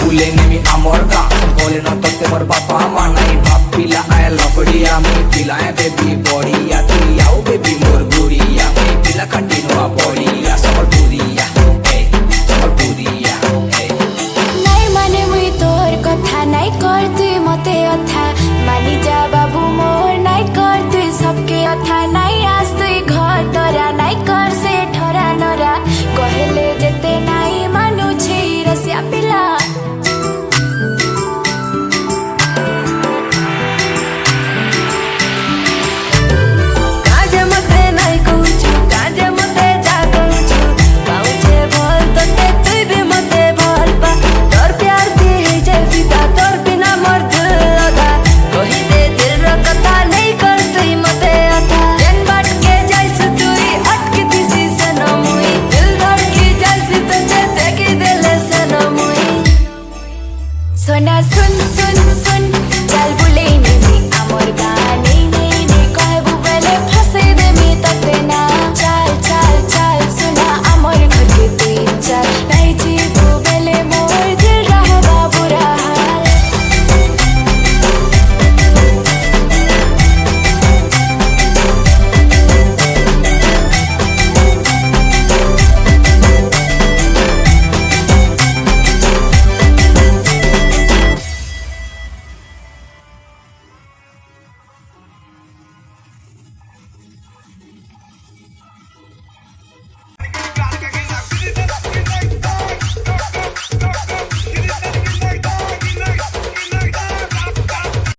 बुले नेमी आमोर गा बोले न तो मोर बापा मानाई बाप पिला आया लपड़िया मैं पिलाए बेबी बॉडिया तू आओ बेबी मोर गुड़िया मैं पिला कंटिन्यू बॉडिया संबलपुरिया संबलपुरिया नाई माने मुई तोर कथा नाई कर तुई मते अथा मानी जा बाबू मोर नाई कर तुई सबके अथा नाई आज तुई घर तोरा नाई कर से ठरा नरा कहले जेते नाई मानु छे रसिया पिला सोना सुन सुन